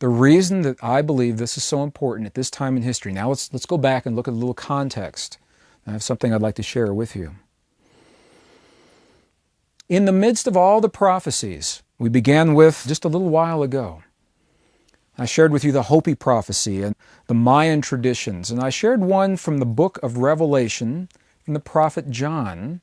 The reason that I believe this is so important at this time in history, now let's go back and look at a little context. I have something I'd like to share with you. In the midst of all the prophecies we began with just a little while ago, I shared with you the Hopi prophecy and the Mayan traditions, and I shared one from the book of Revelation from the prophet John,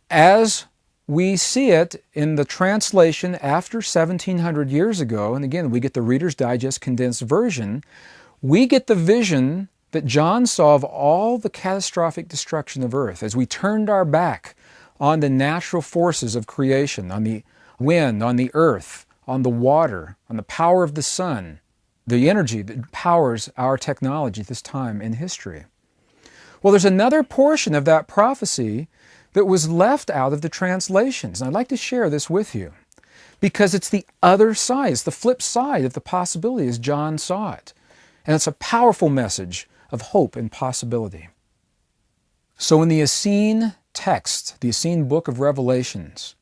as we see it in the translation after 1700 years ago. And again, we get the Reader's Digest condensed version. We get the vision that John saw of all the catastrophic destruction of earth as we turned our back on the natural forces of creation, on the wind, on the earth, on the water, on the power of the sun, the energy that powers our technology at this time in history. Well, there's another portion of that prophecy that was left out of the translations. And I'd like to share this with you because it's the other side, it's the flip side of the possibility as John saw it. And it's a powerful message of hope and possibility. So in the Essene text, the Essene book of Revelations,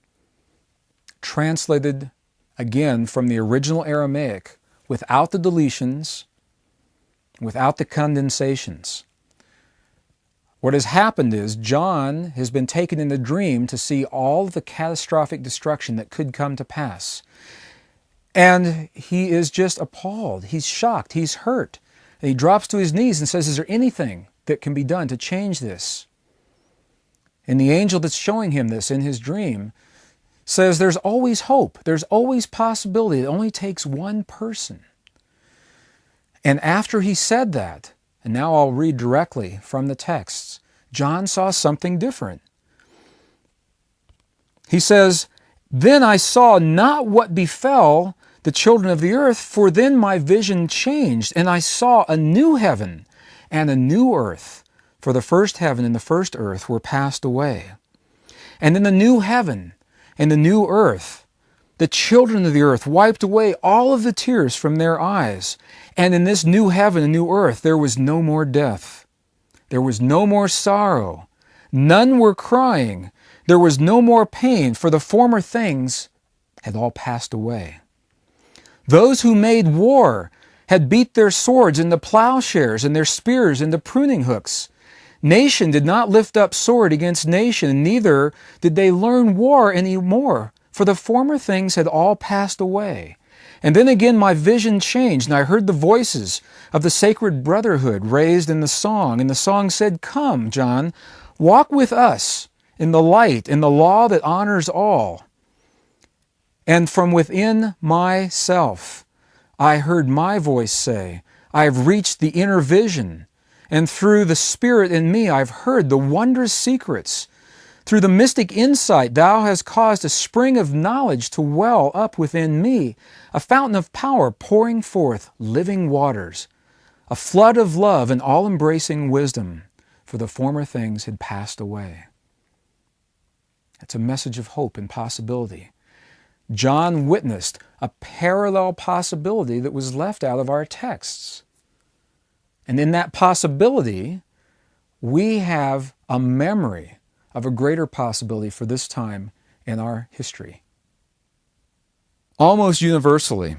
translated again from the original Aramaic, without the deletions, without the condensations, what has happened is John has been taken in a dream to see all the catastrophic destruction that could come to pass. And he is just appalled. He's shocked. He's hurt. And he drops to his knees and says, is there anything that can be done to change this? And the angel that's showing him this in his dream says there's always hope. There's always possibility. It only takes one person. And after he said that, and now I'll read directly from the texts, John saw something different. He says, then I saw not what befell the children of the earth, for then my vision changed, and I saw a new heaven and a new earth, for the first heaven and the first earth were passed away. And in the new heaven and the new earth, the children of the earth wiped away all of the tears from their eyes. And in this new heaven and new earth, there was no more death. There was no more sorrow. None were crying. There was no more pain, for the former things had all passed away. Those who made war had beat their swords into plowshares and their spears into pruning hooks. Nation did not lift up sword against nation, and neither did they learn war any more, for the former things had all passed away. And then again my vision changed, and I heard the voices of the sacred brotherhood raised in the song. And the song said, come, John, walk with us in the light, in the law that honors all. And from within myself I heard my voice say, I have reached the inner vision, and through the Spirit in me I've heard the wondrous secrets. Through the mystic insight, thou hast caused a spring of knowledge to well up within me, a fountain of power pouring forth living waters, a flood of love and all-embracing wisdom, for the former things had passed away. It's a message of hope and possibility. John witnessed a parallel possibility that was left out of our texts. And in that possibility, we have a memory of a greater possibility for this time in our history. Almost universally,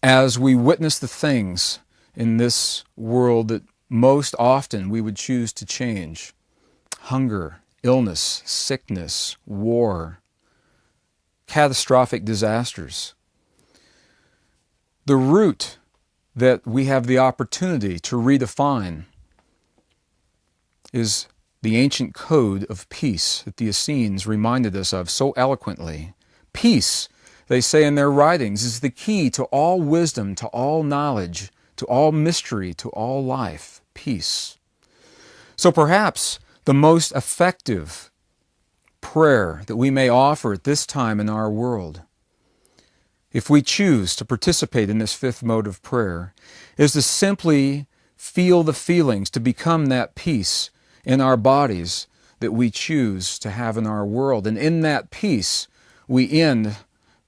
as we witness the things in this world that most often we would choose to change, hunger, illness, sickness, war, catastrophic disasters, the root that we have the opportunity to redefine is the ancient code of peace that the Essenes reminded us of so eloquently. Peace, they say in their writings, is the key to all wisdom, to all knowledge, to all mystery, to all life. Peace. So perhaps the most effective prayer that we may offer at this time in our world, if we choose to participate in this fifth mode of prayer, is to simply feel the feelings, to become that peace in our bodies that we choose to have in our world. And in that peace, we end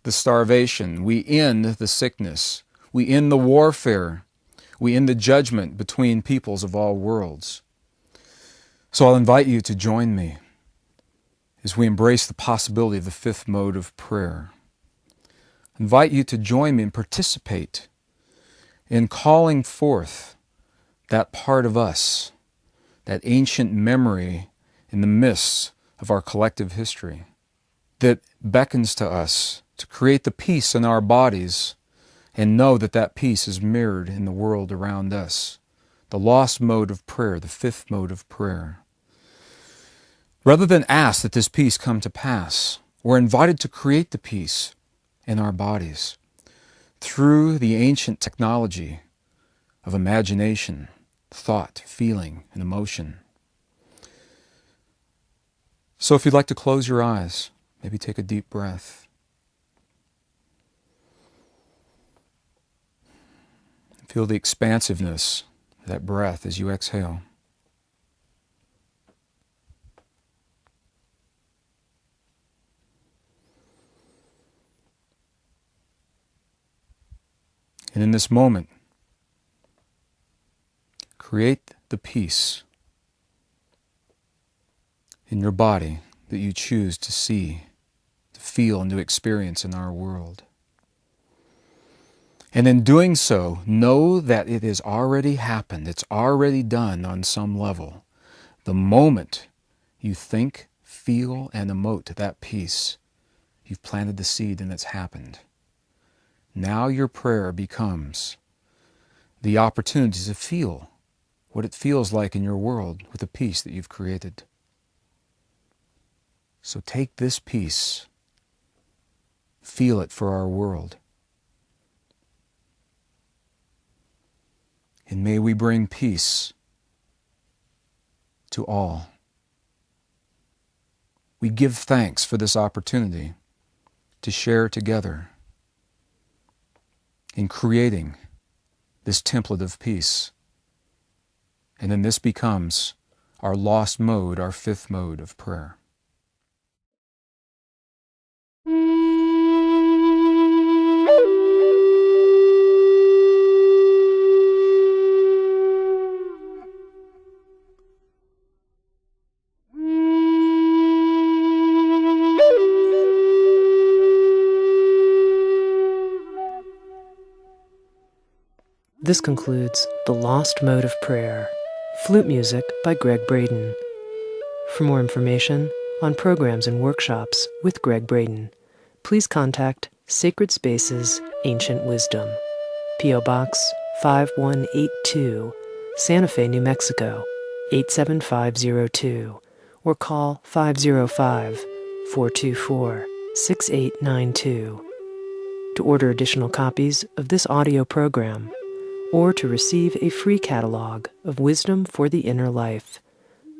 the starvation, we end the sickness, we end the warfare, we end the judgment between peoples of all worlds. So I'll invite you to join me as we embrace the possibility of the fifth mode of prayer. invite you to join me and participate in calling forth that part of us, that ancient memory in the midst of our collective history that beckons to us to create the peace in our bodies and know that that peace is mirrored in the world around us. The lost mode of prayer, the fifth mode of prayer. Rather than ask that this peace come to pass, we're invited to create the peace in our bodies through the ancient technology of imagination, thought, feeling, and emotion. So if you'd like to close your eyes, maybe take a deep breath. Feel the expansiveness of that breath as you exhale. And in this moment, create the peace in your body that you choose to see, to feel, and to experience in our world. And in doing so, know that it has already happened. It's already done on some level. The moment you think, feel, and emote that peace, you've planted the seed and it's happened. Now your prayer becomes the opportunity to feel what it feels like in your world with the peace that you've created. So take this peace, feel it for our world. And may we bring peace to all. We give thanks for this opportunity to share together in creating this template of peace. And then this becomes our lost mode, our fifth mode of prayer. This concludes The Lost Mode of Prayer, flute music by Gregg Braden. For more information on programs and workshops with Gregg Braden, please contact Sacred Spaces Ancient Wisdom, P.O. Box 5182, Santa Fe, New Mexico 87502, or call 505-424-6892. To order additional copies of this audio program, or to receive a free catalog of Wisdom for the Inner Life,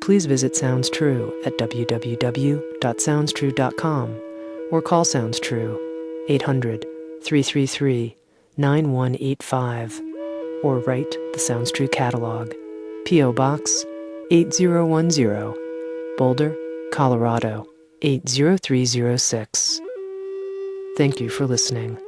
please visit Sounds True at www.soundstrue.com or call Sounds True 800-333-9185 or write the Sounds True catalog, P.O. Box 8010, Boulder, Colorado 80306. Thank you for listening.